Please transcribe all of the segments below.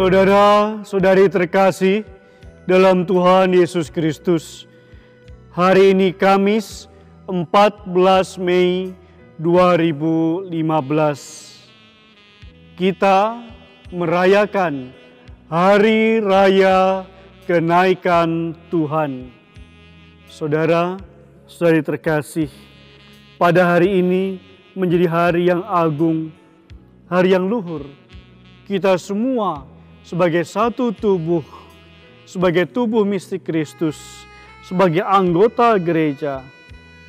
Saudara-saudari terkasih dalam Tuhan Yesus Kristus, hari ini Kamis 14 Mei 2015, kita merayakan Hari Raya Kenaikan Tuhan. Saudara-saudari terkasih, pada hari ini menjadi hari yang agung, hari yang luhur. Kita semua sebagai satu tubuh, sebagai tubuh mistik Kristus, sebagai anggota gereja,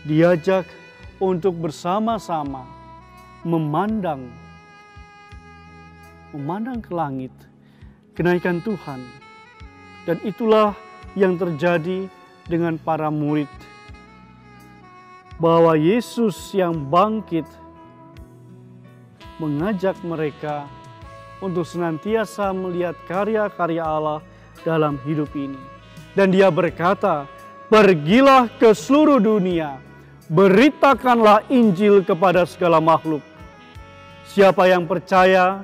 diajak untuk bersama-sama memandang ke langit, kenaikan Tuhan. Dan itulah yang terjadi dengan para murid, bahwa Yesus yang bangkit mengajak mereka untuk senantiasa melihat karya-karya Allah dalam hidup ini. Dan dia berkata, pergilah ke seluruh dunia, beritakanlah Injil kepada segala makhluk. Siapa yang percaya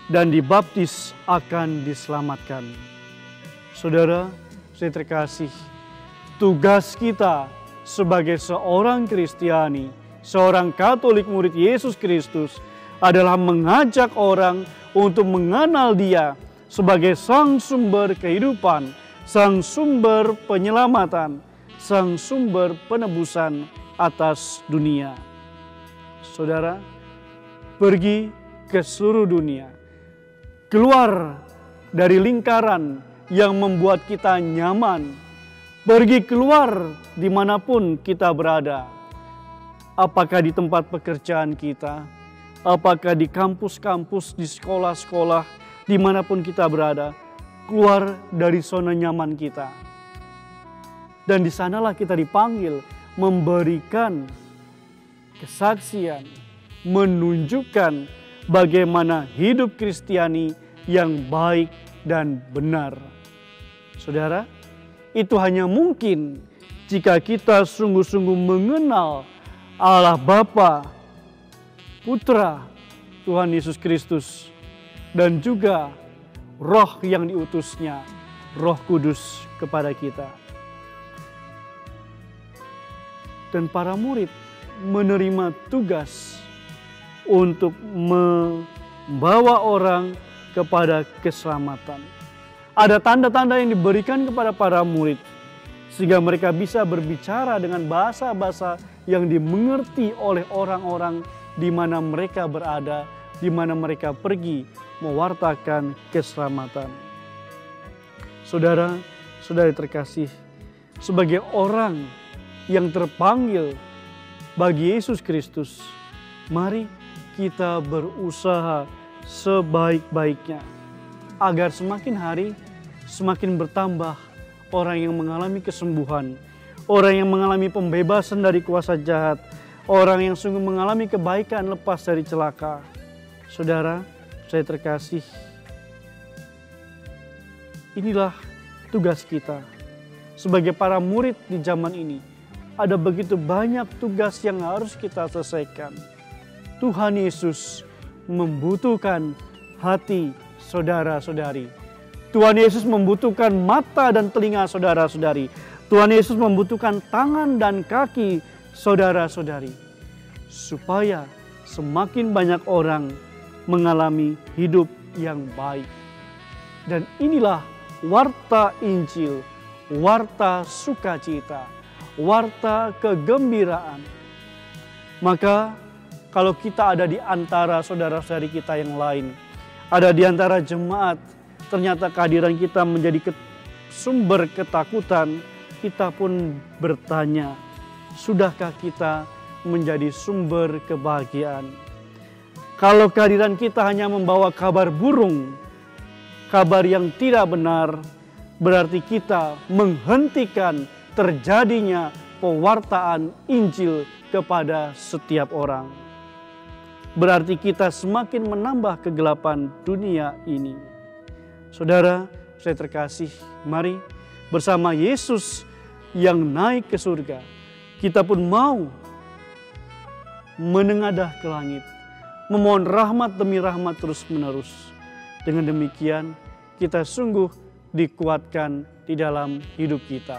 dan dibaptis akan diselamatkan. Saudara, saya terkasih, tugas kita sebagai seorang Kristiani, seorang Katolik murid Yesus Kristus adalah mengajak orang untuk mengenal Dia sebagai Sang Sumber kehidupan, Sang Sumber penyelamatan, Sang Sumber penebusan atas dunia. Saudara, pergi ke seluruh dunia, keluar dari lingkaran yang membuat kita nyaman, pergi keluar dimanapun kita berada. Apakah di tempat pekerjaan kita, apakah di kampus-kampus, di sekolah-sekolah, dimanapun kita berada, keluar dari zona nyaman kita. Dan di sanalah kita dipanggil memberikan kesaksian, menunjukkan bagaimana hidup Kristiani yang baik dan benar. Saudara, itu hanya mungkin jika kita sungguh-sungguh mengenal Allah Bapa, Putra Tuhan Yesus Kristus, dan juga Roh yang diutusnya, Roh Kudus kepada kita. Dan para murid menerima tugas untuk membawa orang kepada keselamatan. Ada tanda-tanda yang diberikan kepada para murid, sehingga mereka bisa berbicara dengan bahasa-bahasa yang dimengerti oleh orang-orang di mana mereka berada, di mana mereka pergi mewartakan keselamatan. Saudara-saudari terkasih, sebagai orang yang terpanggil bagi Yesus Kristus, mari kita berusaha sebaik-baiknya agar semakin hari semakin bertambah orang yang mengalami kesembuhan, orang yang mengalami pembebasan dari kuasa jahat, orang yang sungguh mengalami kebaikan lepas dari celaka. Saudara, saya terkasih, inilah tugas kita sebagai para murid di zaman ini. Ada begitu banyak tugas yang harus kita selesaikan. Tuhan Yesus membutuhkan hati saudara-saudari. Tuhan Yesus membutuhkan mata dan telinga saudara-saudari. Tuhan Yesus membutuhkan tangan dan kaki saudara-saudari, supaya semakin banyak orang mengalami hidup yang baik. Dan inilah warta Injil, warta sukacita, warta kegembiraan. Maka kalau kita ada di antara saudara-saudari kita yang lain, ada di antara jemaat, ternyata kehadiran kita menjadi sumber ketakutan, kita pun bertanya, sudahkah kita menjadi sumber kebahagiaan? Kalau kehadiran kita hanya membawa kabar burung, kabar yang tidak benar, berarti kita menghentikan terjadinya pewartaan Injil kepada setiap orang. Berarti kita semakin menambah kegelapan dunia ini. Saudara, saya terkasih, mari bersama Yesus yang naik ke surga, kita pun mau menengadah ke langit, memohon rahmat demi rahmat terus menerus. Dengan demikian, kita sungguh dikuatkan di dalam hidup kita.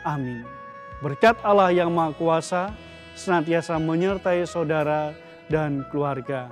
Amin. Berkat Allah yang Maha Kuasa senantiasa menyertai saudara dan keluarga.